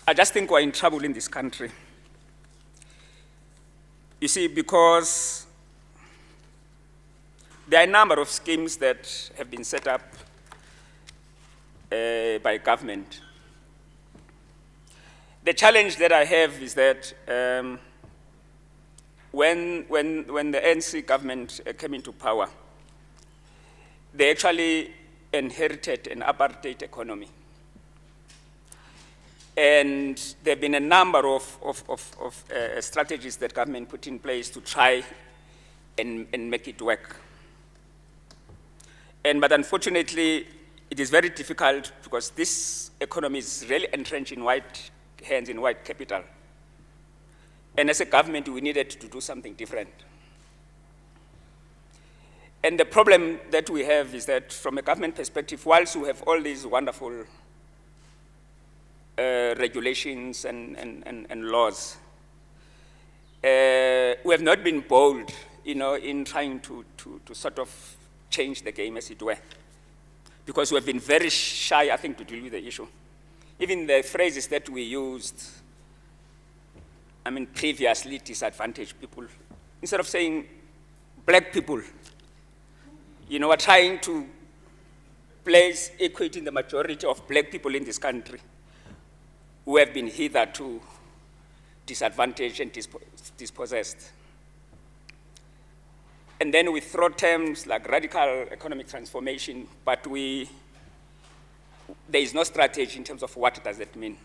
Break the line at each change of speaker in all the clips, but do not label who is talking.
I just think we're in trouble in this country. You see, because there are a number of schemes that have been set up by government. The challenge that I have is that when the ANC government came into power, they actually inherited an apartheid economy. And there have been a number of strategies that government put in place to try and make it work. But unfortunately, it is very difficult because this economy is really entrenched in white hands, in white capital. And as a government, we needed to do something different. And the problem that we have is that from a government perspective, whilst we have all these wonderful regulations and laws, we have not been bold, in trying to sort of change the game, as it were, because we have been very shy, I think, to deal with the issue. Even the phrases that we used, previously disadvantaged people, instead of saying black people, we're trying to place equity in the majority of black people in this country who have been hitherto disadvantaged and dispossessed. And then we throw terms like radical economic transformation, but there is no strategy in terms of what does that mean.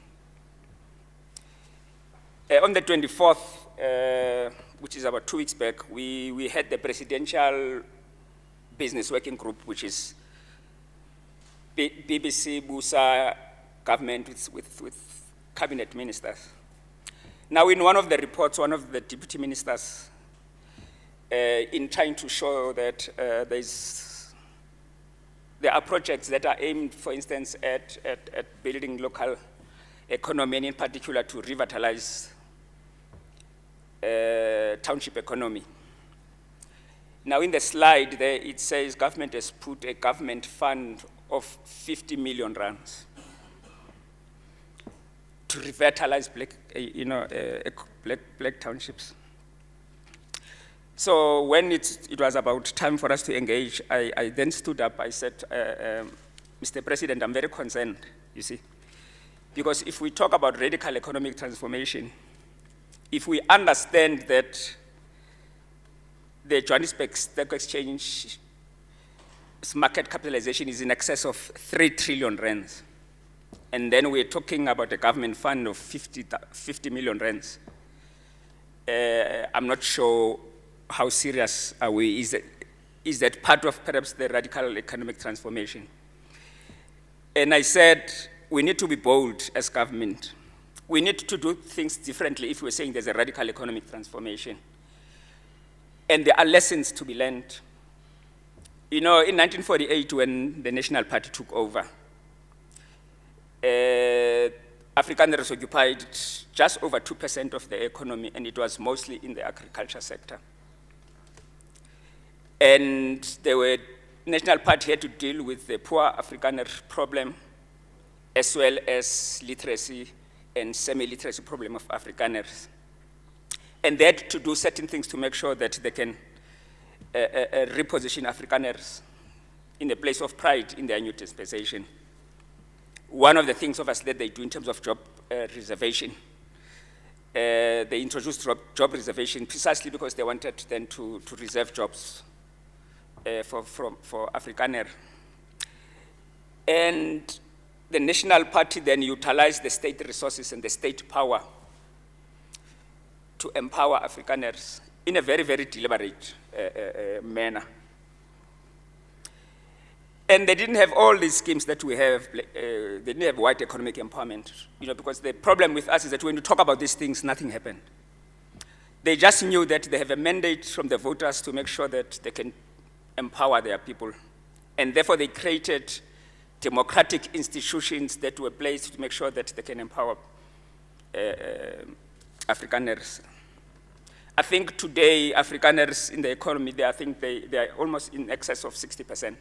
On the 24th, which is about 2 weeks back, we had the Presidential Business Working Group, which is BBC, BUSA, government with cabinet ministers. Now, in one of the reports, one of the deputy ministers, in trying to show that there are projects that are aimed, for instance, at building local economy, and in particular to revitalize township economy. Now, in the slide there, it says government has put a government fund of 50 million rands to revitalize black townships. So when it was about time for us to engage, I then stood up. I said, Mr. President, I'm very concerned, you see, because if we talk about radical economic transformation, if we understand that the Johannesburg Stock Exchange market capitalization is in excess of 3 trillion rands, and then we're talking about a government fund of 50 million rands, I'm not sure how serious are we. Is that part of perhaps the radical economic transformation? And I said, we need to be bold as government. We need to do things differently if we're saying there's a radical economic transformation. And there are lessons to be learned. In 1948, when the National Party took over, Afrikaners occupied just over 2% of the economy, and it was mostly in the agriculture sector. And the National Party had to deal with the poor Afrikaner problem, as well as literacy and semi-literacy problem of Afrikaners. And they had to do certain things to make sure that they can reposition Afrikaners in a place of pride in their new dispensation. One of the things, obviously, that they do in terms of job reservation, they introduced job reservation precisely because they wanted then to reserve jobs for Afrikaner. And the National Party then utilized the state resources and the state power to empower Afrikaners in a very, very deliberate manner. And they didn't have all these schemes that we have. They didn't have white economic empowerment, because the problem with us is that when you talk about these things, nothing happened. They just knew that they have a mandate from the voters to make sure that they can empower their people. And therefore, they created democratic institutions that were placed to make sure that they can empower Afrikaners. I think today, Afrikaners in the economy, I think they are almost in excess of 60%,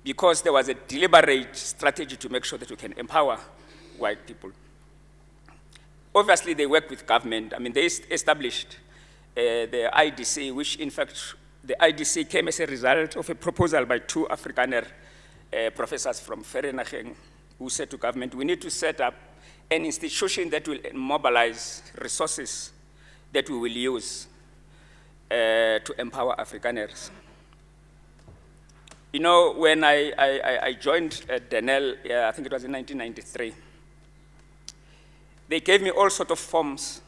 because there was a deliberate strategy to make sure that we can empower white people. obviously they work with government. I mean, they established the IDC, which in fact, the IDC came as a result of a proposal by two Afrikaner professors from Vereeniging who said to government, we need to set up an institution that will mobilize resources that we will use to empower Afrikaners. You know, when I joined Denel, I think it was in 1993, they gave me all sorts of forms.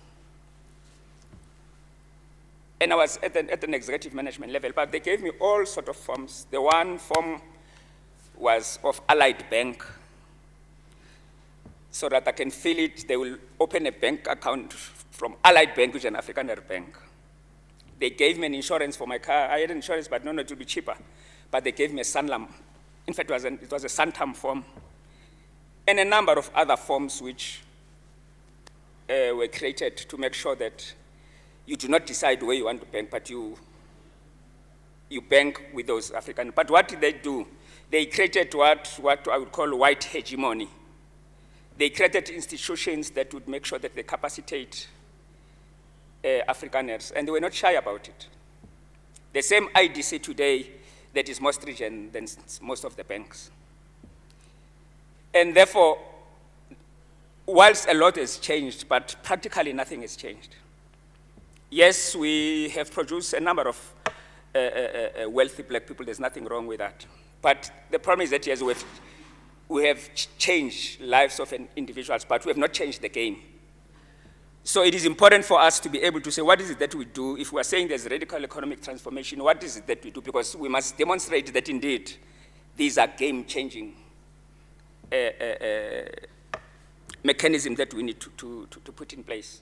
And I was at an executive management level, but they gave me all sorts of forms. The one form was of Allied Bank, so that I can fill it. They will open a bank account from Allied Bank, which is an Afrikaner bank. They gave me an insurance for my car. I had insurance, but no, it would be cheaper. But they gave me a Sanlam. In fact, it was a Santam form. And a number of other forms which were created to make sure that you do not decide where you want to bank, but you bank with those African. But what did they do? They created what I would call white hegemony. They created institutions that would make sure that they capacitate Afrikaners, and they were not shy about it. The same IDC today that is more stringent than most of the banks. And therefore, whilst a lot has changed, but practically nothing has changed. Yes, we have produced a number of wealthy black people. There's nothing wrong with that. But the problem is that, yes, we have changed lives of individuals, but we have not changed the game. So it is important for us to be able to say, what is it that we do? If we are saying there's radical economic transformation, what is it that we do? Because we must demonstrate that indeed these are game-changing mechanisms that we need to put in place.